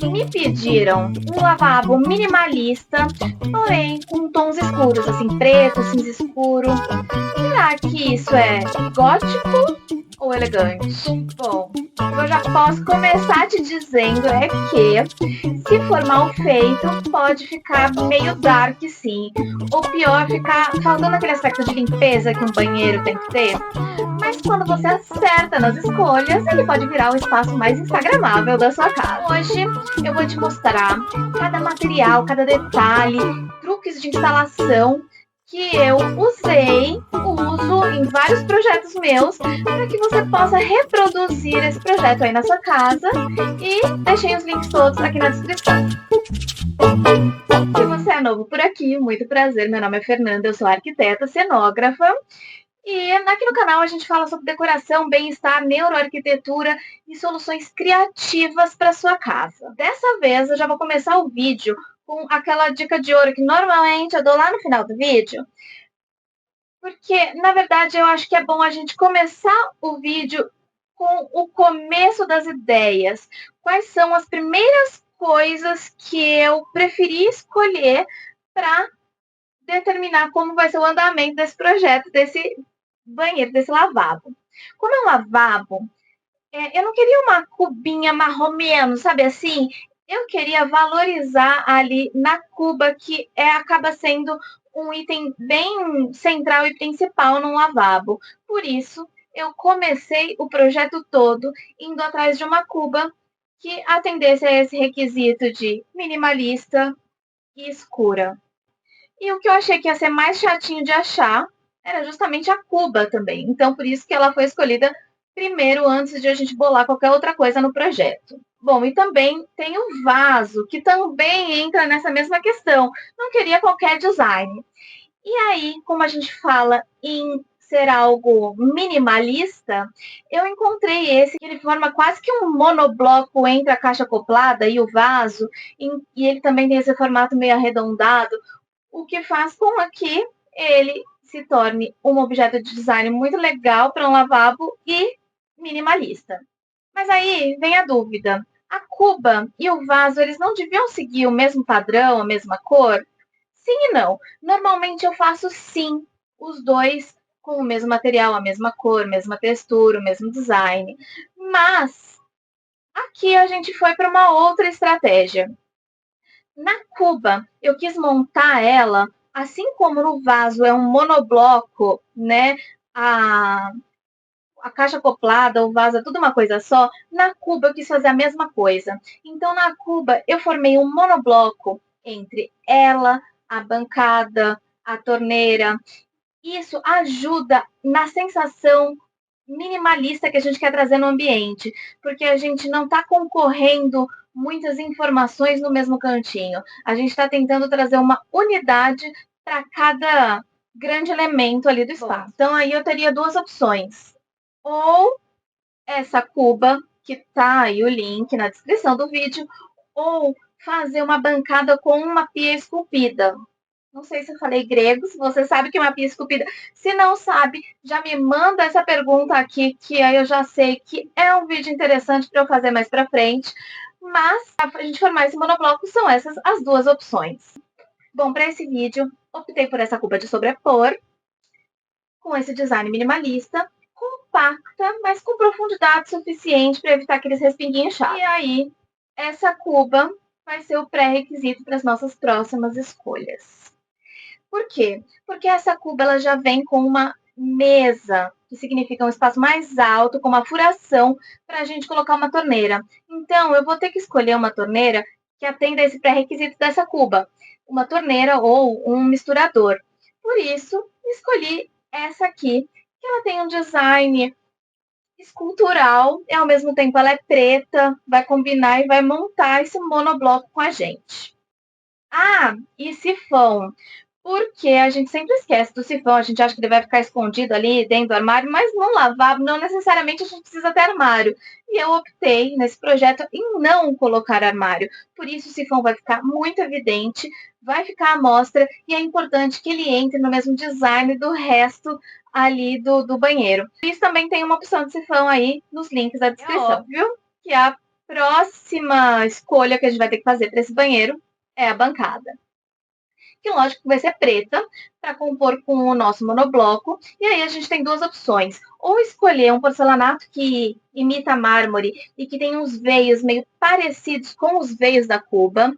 Me pediram um lavabo minimalista, porém com tons escuros, assim, preto, cinza escuro. Será que isso é gótico ou elegante? Bom, eu já posso começar te dizendo que, se for mal feito, pode ficar meio dark, sim. Ou pior, ficar faltando aquele aspecto de limpeza que um banheiro tem que ter. Mas quando você acerta nas escolhas, ele pode virar o espaço mais instagramável da sua casa. Hoje eu vou te mostrar cada material, cada detalhe, truques de instalação que eu uso em vários projetos meus, para que você possa reproduzir esse projeto aí na sua casa, e deixei os links todos aqui na descrição. Se você é novo por aqui, muito prazer, meu nome é Fernanda, eu sou arquiteta, cenógrafa, e aqui no canal a gente fala sobre decoração, bem-estar, neuroarquitetura e soluções criativas para sua casa. Dessa vez eu já vou começar o vídeo com aquela dica de ouro que normalmente eu dou lá no final do vídeo, porque, na verdade, eu acho que é bom a gente começar o vídeo com o começo das ideias. Quais são as primeiras coisas que eu preferi escolher para determinar como vai ser o andamento desse projeto, desse banheiro, desse lavabo. Como é um lavabo, eu não queria uma cubinha marromeno, sabe assim? Eu queria valorizar ali na cuba, que acaba sendo um item bem central e principal num lavabo. Por isso, eu comecei o projeto todo indo atrás de uma cuba que atendesse a esse requisito de minimalista e escura. E o que eu achei que ia ser mais chatinho de achar era justamente a cuba também. Então, por isso que ela foi escolhida primeiro, antes de a gente bolar qualquer outra coisa no projeto. Bom, e também tem o vaso, que também entra nessa mesma questão. Não queria qualquer design. E aí, como a gente fala em ser algo minimalista, eu encontrei esse, que ele forma quase que um monobloco entre a caixa acoplada e o vaso, e ele também tem esse formato meio arredondado, o que faz com que ele se torne um objeto de design muito legal para um lavabo e minimalista. Mas aí vem a dúvida: a cuba e o vaso, eles não deviam seguir o mesmo padrão, a mesma cor? Sim e não. Normalmente eu faço sim os dois com o mesmo material, a mesma cor, mesma textura, o mesmo design. Mas aqui a gente foi para uma outra estratégia. Na cuba, eu quis montar ela, assim como no vaso é um monobloco, né? A, a caixa acoplada, o vaso é tudo uma coisa só. Na cuba, eu quis fazer a mesma coisa. Então, na cuba, eu formei um monobloco entre ela, a bancada, a torneira. Isso ajuda na sensação minimalista que a gente quer trazer no ambiente, porque a gente não está concorrendo muitas informações no mesmo cantinho. A gente está tentando trazer uma unidade para cada grande elemento ali do espaço. Então, aí eu teria duas opções. Ou essa cuba, que está aí o link na descrição do vídeo, ou fazer uma bancada com uma pia esculpida. Não sei se eu falei grego, se você sabe que é uma pia esculpida. Se não sabe, já me manda essa pergunta aqui, que aí eu já sei que é um vídeo interessante para eu fazer mais para frente. Mas, para a gente formar esse monobloco, são essas as duas opções. Bom, para esse vídeo, optei por essa cuba de sobrepor, com esse design minimalista, compacta, mas com profundidade suficiente para evitar aqueles respinguinhos chatos. E aí, essa cuba vai ser o pré-requisito para as nossas próximas escolhas. Por quê? Porque essa cuba ela já vem com uma mesa, que significa um espaço mais alto, com uma furação, para a gente colocar uma torneira. Então, eu vou ter que escolher uma torneira que atenda a esse pré-requisito dessa cuba. Uma torneira ou um misturador. Por isso, escolhi essa aqui, que ela tem um design escultural e, ao mesmo tempo, ela é preta, vai combinar e vai montar esse monobloco com a gente. Ah, e sifão. Porque a gente sempre esquece do sifão, a gente acha que ele vai ficar escondido ali dentro do armário, mas num lavabo não necessariamente a gente precisa ter armário. E eu optei nesse projeto em não colocar armário. Por isso o sifão vai ficar muito evidente, vai ficar à mostra, e é importante que ele entre no mesmo design do resto ali do banheiro. Isso também tem uma opção de sifão aí nos links da descrição, viu? Que a próxima escolha que a gente vai ter que fazer para esse banheiro é a bancada. Que lógico que vai ser preta, para compor com o nosso monobloco. E aí a gente tem duas opções. Ou escolher um porcelanato que imita mármore e que tem uns veios meio parecidos com os veios da cuba,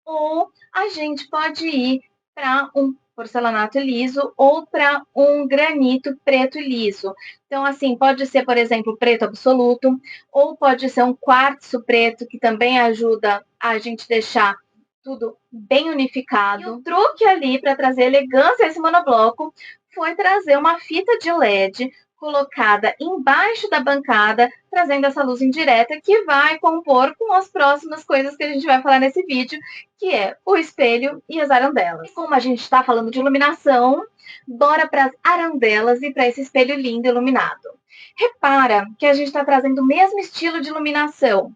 ou a gente pode ir para um porcelanato liso ou para um granito preto liso. Então, assim, pode ser, por exemplo, preto absoluto, ou pode ser um quartzo preto, que também ajuda a gente deixar tudo bem unificado. E o truque ali para trazer elegância a esse monobloco foi trazer uma fita de LED colocada embaixo da bancada, trazendo essa luz indireta que vai compor com as próximas coisas que a gente vai falar nesse vídeo, que é o espelho e as arandelas. E como a gente está falando de iluminação, bora para as arandelas e para esse espelho lindo iluminado. Repara que a gente está trazendo o mesmo estilo de iluminação,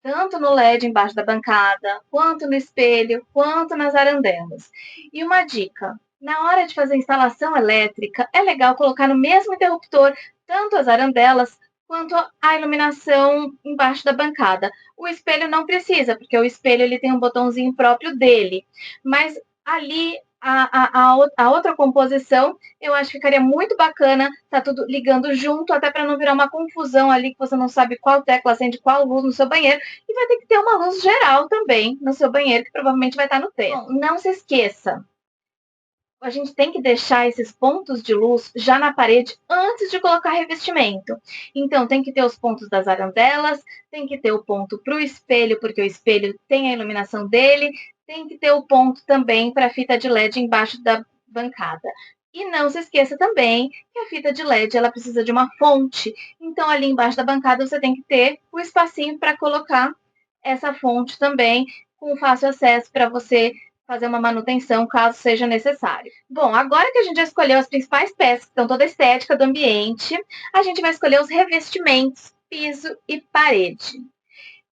tanto no LED embaixo da bancada, quanto no espelho, quanto nas arandelas. E uma dica: na hora de fazer a instalação elétrica, é legal colocar no mesmo interruptor tanto as arandelas quanto a iluminação embaixo da bancada. O espelho não precisa, porque o espelho ele tem um botãozinho próprio dele, mas ali a outra composição, eu acho que ficaria muito bacana, tá tudo ligando junto, até para não virar uma confusão ali, que você não sabe qual tecla acende qual luz no seu banheiro, e vai ter que ter uma luz geral também no seu banheiro, que provavelmente vai estar no teto. Bom, não se esqueça, a gente tem que deixar esses pontos de luz já na parede antes de colocar revestimento. Então, tem que ter os pontos das arandelas, tem que ter o ponto para o espelho, porque o espelho tem a iluminação dele, tem que ter o ponto também para a fita de LED embaixo da bancada. E não se esqueça também que a fita de LED ela precisa de uma fonte. Então, ali embaixo da bancada, você tem que ter o espacinho para colocar essa fonte também, com fácil acesso para você fazer uma manutenção caso seja necessário. Bom, agora que a gente já escolheu as principais peças que estão toda a estética do ambiente, a gente vai escolher os revestimentos, piso e parede.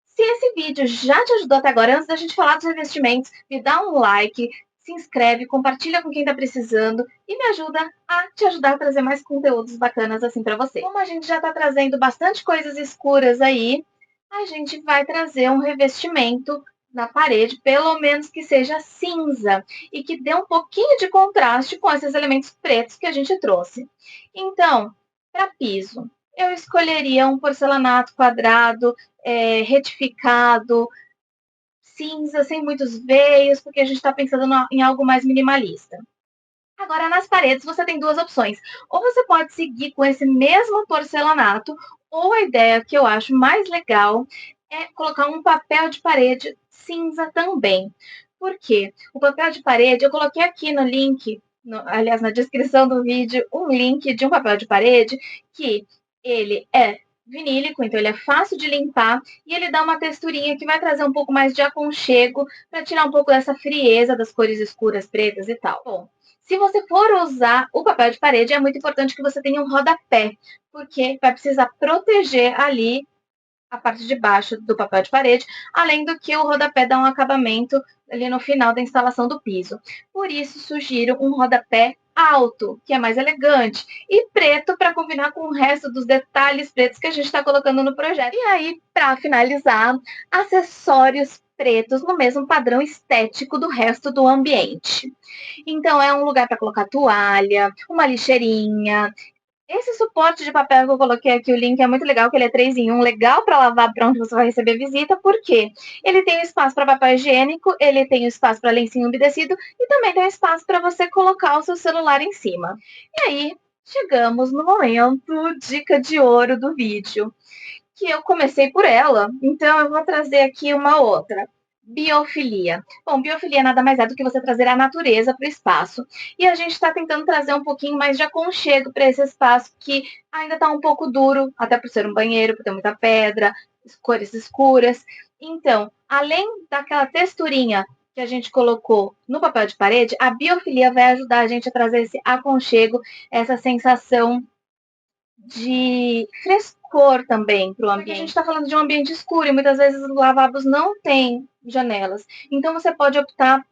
Se esse vídeo já te ajudou até agora, antes da gente falar dos revestimentos, me dá um like, se inscreve, compartilha com quem está precisando e me ajuda a te ajudar a trazer mais conteúdos bacanas assim para você. Como a gente já está trazendo bastante coisas escuras aí, a gente vai trazer um revestimento na parede, pelo menos que seja cinza e que dê um pouquinho de contraste com esses elementos pretos que a gente trouxe. Então, para piso, eu escolheria um porcelanato quadrado, retificado, cinza, sem muitos veios, porque a gente está pensando em algo mais minimalista. Agora, nas paredes, você tem duas opções. Ou você pode seguir com esse mesmo porcelanato, ou a ideia que eu acho mais legal é colocar um papel de parede cinza também. Por quê? O papel de parede, eu coloquei aqui no link, aliás, na descrição do vídeo, um link de um papel de parede que ele é vinílico, então ele é fácil de limpar e ele dá uma texturinha que vai trazer um pouco mais de aconchego para tirar um pouco dessa frieza das cores escuras, pretas e tal. Bom, se você for usar o papel de parede, é muito importante que você tenha um rodapé, porque vai precisar proteger ali a parte de baixo do papel de parede, além do que o rodapé dá um acabamento ali no final da instalação do piso. Por isso, sugiro um rodapé alto, que é mais elegante, e preto para combinar com o resto dos detalhes pretos que a gente está colocando no projeto. E aí, para finalizar, acessórios pretos no mesmo padrão estético do resto do ambiente. Então, é um lugar para colocar toalha, uma lixeirinha. Esse suporte de papel que eu coloquei aqui, o link é muito legal, que ele é 3 em 1, legal para lavar para onde você vai receber visita, porque ele tem espaço para papel higiênico, ele tem espaço para lencinho umedecido e também tem espaço para você colocar o seu celular em cima. E aí, chegamos no momento dica de ouro do vídeo, que eu comecei por ela, então eu vou trazer aqui uma outra. Biofilia. Bom, biofilia nada mais é do que você trazer a natureza para o espaço. E a gente está tentando trazer um pouquinho mais de aconchego para esse espaço que ainda está um pouco duro, até por ser um banheiro, por ter muita pedra, cores escuras. Então, além daquela texturinha que a gente colocou no papel de parede, a biofilia vai ajudar a gente a trazer esse aconchego, essa sensação de frescor também para o ambiente. Porque a gente está falando de um ambiente escuro e muitas vezes os lavabos não têm janelas. Então você pode optar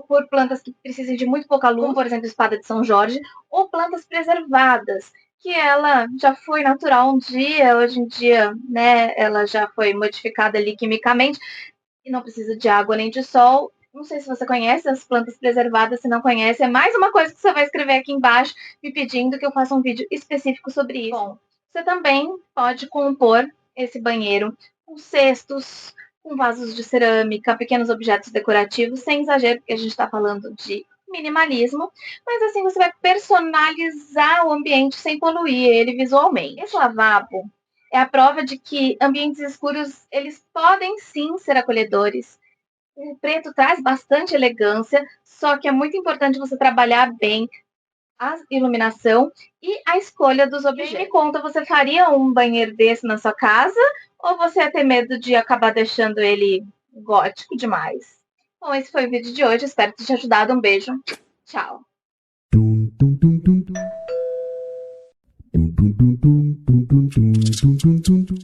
por plantas que precisem de muito pouca luz, como por exemplo espada de São Jorge, ou plantas preservadas, que ela já foi natural um dia, hoje em dia, né, ela já foi modificada ali quimicamente e não precisa de água nem de sol. Não sei se você conhece as plantas preservadas, se não conhece, é mais uma coisa que você vai escrever aqui embaixo me pedindo que eu faça um vídeo específico sobre isso. Bom, você também pode compor esse banheiro com cestos, com vasos de cerâmica, pequenos objetos decorativos, sem exagero, porque a gente está falando de minimalismo, mas assim você vai personalizar o ambiente sem poluir ele visualmente. Esse lavabo é a prova de que ambientes escuros, eles podem sim ser acolhedores. O preto traz bastante elegância, só que é muito importante você trabalhar bem a iluminação e a escolha dos objetos. Me conta, você faria um banheiro desse na sua casa ou você ia ter medo de acabar deixando ele gótico demais? Bom, esse foi o vídeo de hoje, espero ter te ajudado. Um beijo, tchau! Dum, dum, dum, dum, dum. Dum, dum, dum, dum, dum, dum, dum, dum, dum, dum, dum.